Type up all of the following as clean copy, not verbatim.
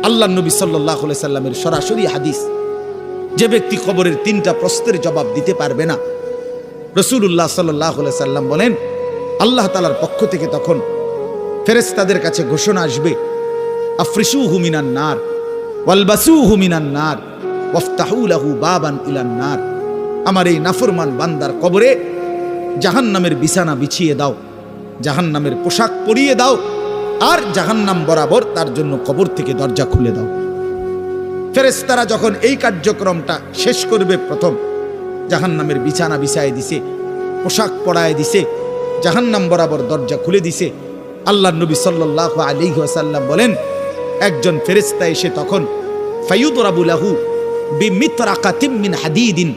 আল্লাহ নবী সাল্লাল্লাহু আলাইহি সাল্লামের সরাসরি হাদিস, যে ব্যক্তি কবরের 3টা প্রশ্নের জবাব দিতে পারবে না, রাসূলুল্লাহ সাল্লাল্লাহু আলাইহি সাল্লাম বলেন আল্লাহ তাআলার পক্ষ থেকে তখন ফেরেশতাদের কাছে ঘোষণা আসবে, আফরিশুহু মিনান নার ওয়ালবাসুহু মিনান নার ওয়াফতাহু লাহু বাবান ইলান নার। আমার এই নাফরমান বান্দার কবরে জাহান্নামের বিছানা বিছিয়ে দাও, জাহান্নামের পোশাক পরিয়ে দাও, আর জাহান্নাম বরাবর তার জন্য কবর থেকে দরজা খুলে দাও। ফেরেশতারা যখন এই কার্যক্রমটা শেষ করবে, প্রথম জাহান্নামের বিছানা বিছায় দিছে, পোশাক পরায় দিছে, জাহান্নাম বরাবর দরজা খুলে দিছে, আল্লাহর নবী সাল্লাল্লাহু আলাইহি ওয়াসাল্লাম বলেন একজন ফেরেশতা এসে তখন ফায়ুদরাবু লাহু বিমিতরাকাতিম মিন হাদিদিন,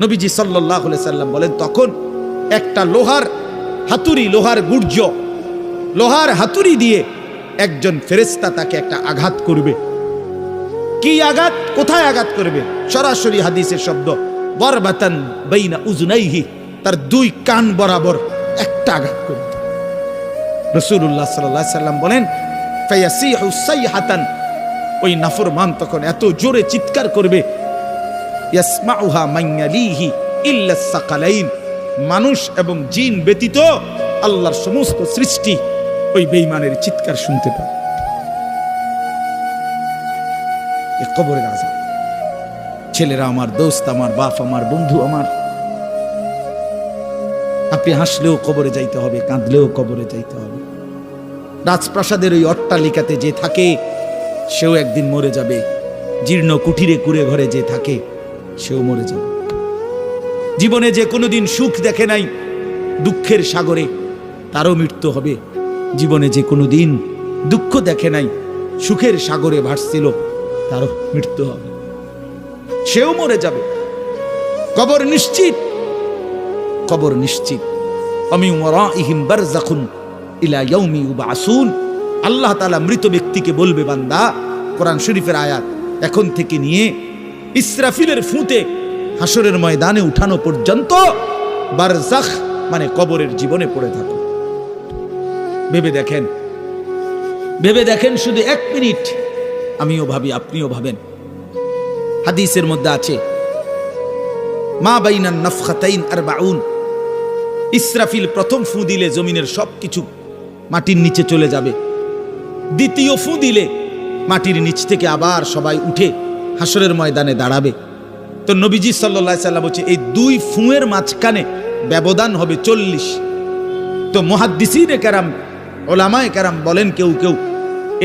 নবীজি সাল্লাল্লাহু আলাইহি সাল্লাম বলেন তখন একটা লোহার হাতুড়ি, লোহার গুর্জ, লোহার হাতুড়ি দিয়ে একজন ফেরেশতা তাকে একটা আঘাত করবে। কি আঘাত, কোথায় আঘাত করবে? সরাসরি হাদিসের শব্দ, বরবাতান বাইনা উজনাইহি, তার 2 কান বরাবর একটা আঘাত করবে। রাসূলুল্লাহ সাল্লাল্লাহু আলাইহি সাল্লাম বলেন ফায়াসিহু সাইহাতান, ওই নাফরমান তখন এত জোরে চিৎকার করবে, ইয়াসমাউহা মান ইয়ালিহি ইল্লা সাকালাইন, মানুষ এবং জিন ব্যতীত আল্লাহর সমস্ত সৃষ্টি ওই বেঈমানের চিৎকার শুনতে পায়। এ কবরের আযাব। ছেলেরা আমার, দোস্ত আমার, বাপ আমার, বন্ধু আমার, আপনি হাসলেও কবরে যাইতে হবে, কাঁদলেও কবরে যাইতে হবে। রাজপ্রাসাদের ওই অট্টালিকাতে যে থাকে সেও একদিন মরে যাবে, জীর্ণ কুঠিরে কুড়ে ঘরে যে থাকে সেও মরে যাবে। জীবনে যে কোনোদিন সুখ দেখে নাই, দুঃখের সাগরে তারও মৃত্যু হবে। জীবনে যে কোনোদিন দুঃখ দেখে নাই, সুখের সাগরে ভাসছিল, তারও মৃত্যু হবে, সেও মরে যাবে। কবর নিশ্চিত, কবর নিশ্চিত। আমিন ওয়ারাইহিম বারযাখুন ইলা ইয়াউমি ইউবআসুন। আল্লাহ তাআলা মৃত ব্যক্তিকে বলবে, বান্দা, কোরআন শরীফের আয়াত, এখন থেকে নিয়ে ইসরাফিলের ফুঁতে হাসরের ময়দানে উঠানো পর্যন্ত বারযাখ মানে কবরের জীবনে পড়ে থাকো। ভেবে দেখেন, ভেবে দেখেন, শুধু 1 মিনিট আমিও ভাবি, আপনিও ভাবেন। হাদিসের মধ্যে আছে মা বাইনান নাফখাতাইন 40, ইসরাফিল প্রথম ফু দিলে জমিনের সবকিছু মাটির নিচে চলে যাবে, দ্বিতীয় ফু দিলে মাটির নিচ থেকে আবার সবাই উঠে হাসরের ময়দানে দাঁড়াবে। তো নবীজি সাল্লাল্লাহু আলাইহি সাল্লাম বলছে এই 2 ফুঁয়ের মাঝখানে ব্যবধান হবে 40। তো মুহাদ্দিসিনে কেরাম, উলামায়ে কেরাম বলেন কেউ কেউ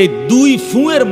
এই 2 ফুঁয়ের